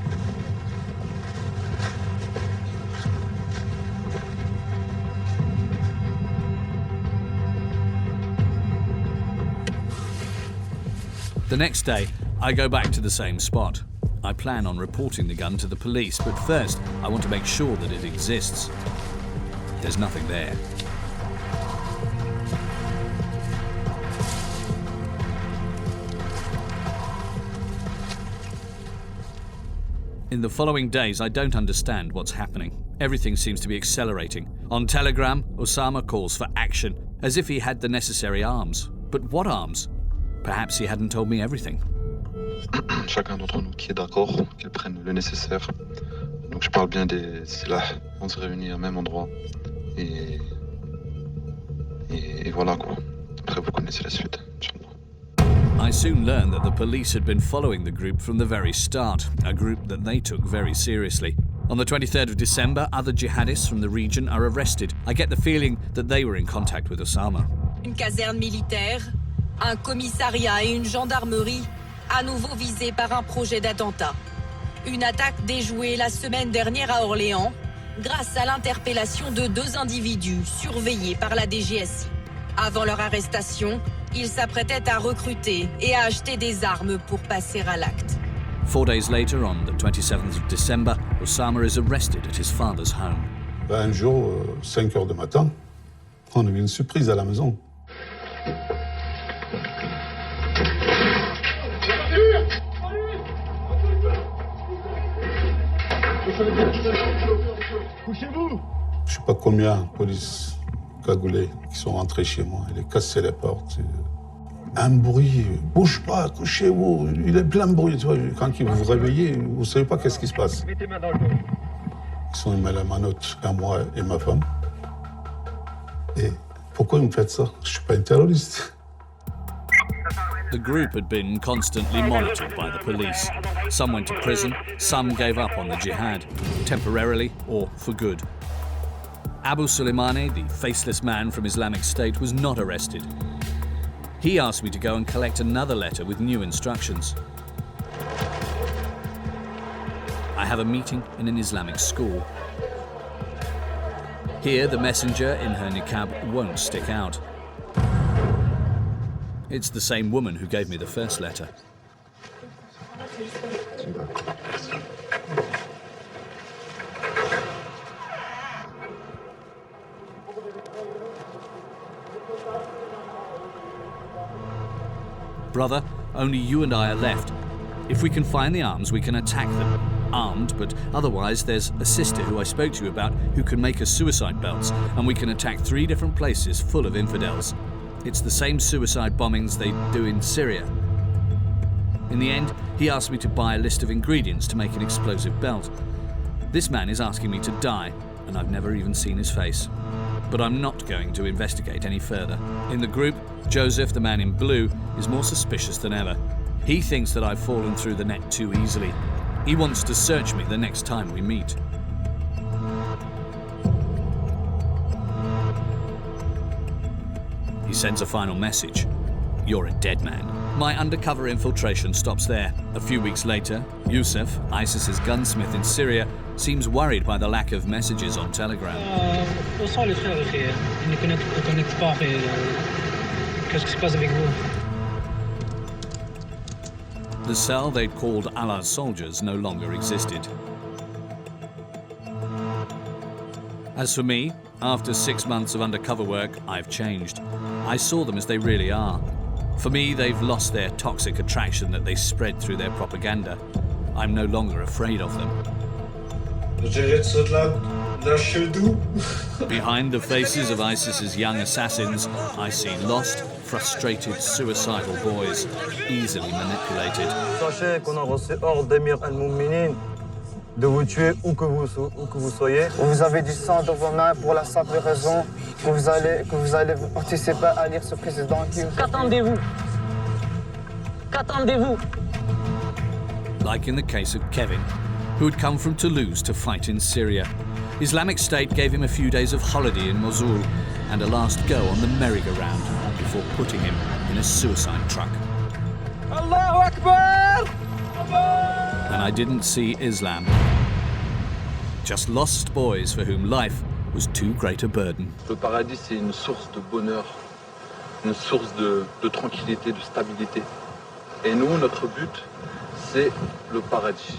The next day, I go back to the same spot. I plan on reporting the gun to the police, but first, I want to make sure that it exists. There's nothing there. In the following days, I don't understand what's happening. Everything seems to be accelerating. On Telegram, Osama calls for action, as if he had the necessary arms. But what arms? Perhaps he hadn't told me everything. Chacun d'entre nous qui est d'accord qu'il prenne le nécessaire. Donc je parle bien des silahs. On se réunit au même endroit. Et voilà quoi. Après vous connaissez la suite. I soon learned that the police had been following the group from the very start, a group that they took very seriously. On the 23rd of December, other jihadists from the region are arrested. I get the feeling that they were in contact with Osama. Une caserne militaire, un commissariat et une gendarmerie à nouveau visés par un projet d'attentat. Une attaque déjouée la semaine dernière à Orléans grâce à l'interpellation de 2 individus surveillés par la DGSI. Avant leur arrestation, ils s'apprêtaient à recruter et à acheter des armes pour passer à l'acte. 4 days later, on the 27th of December, Osama is arrested at his father's home. Un jour, 5 heures du matin, on a eu une surprise à la maison. Couchez-vous! Je sais pas combien de police cagoulés qui sont rentrés chez moi. Ils ont cassé les portes. Un bruit, bouge pas, couchez-vous. Il est plein de bruit. Tu vois. Quand vous vous réveillez, vous savez pas qu'est-ce qui se passe. Ils sont mis la manotte à moi et ma femme. Et pourquoi ils me faites ça? Je suis pas un terroriste. The group had been constantly monitored by the police. Some went to prison, some gave up on the jihad, temporarily or for good. Abu Soleimani, the faceless man from Islamic State, was not arrested. He asked me to go and collect another letter with new instructions. I have a meeting in an Islamic school. Here, the messenger in her niqab won't stick out. It's the same woman who gave me the first letter. Brother, Only you and I are left. If we can find the arms, we can attack them. Armed, but otherwise there's a sister who I spoke to you about who can make us suicide belts, and we can attack 3 different places full of infidels. It's the same suicide bombings they do in Syria. In the end, he asked me to buy a list of ingredients to make an explosive belt. This man is asking me to die, and I've never even seen his face. But I'm not going to investigate any further. In the group, Joseph, the man in blue, is more suspicious than ever. He thinks that I've fallen through the net too easily. He wants to search me the next time we meet. He sends a final message. You're a dead man. My undercover infiltration stops there. A few weeks later, Youssef, ISIS's gunsmith in Syria, seems worried by the lack of messages on Telegram. Où sont les frères, ils ne connectent pas. Qu'est-ce qui se passe avec vous? The cell they'd called Allah's soldiers no longer existed. As for me, after 6 months of undercover work, I've changed. I saw them as they really are. For me, they've lost their toxic attraction that they spread through their propaganda. I'm no longer afraid of them. Behind the faces of ISIS's young assassins, I see lost, frustrated, suicidal boys, easily manipulated. Sachez qu'on a reçu ordre d'Émir al-Mouminin de vous tuer où que vous soyez. Vous avez du sang dans vos mains pour la simple raison que vous allez participer à lire ce président qui... Qu'attendez-vous? Qu'attendez-vous? Like in the case of Kevin, who had come from Toulouse to fight in Syria. Islamic State gave him a few days of holiday in Mosul and a last go on the merry-go-round before putting him in a suicide truck. Allahu Akbar! And I didn't see Islam. Just lost boys for whom life was too great a burden. Le paradis, c'est une source de bonheur, une source de tranquillité, de stabilité. Et nous, notre but, c'est le paradis.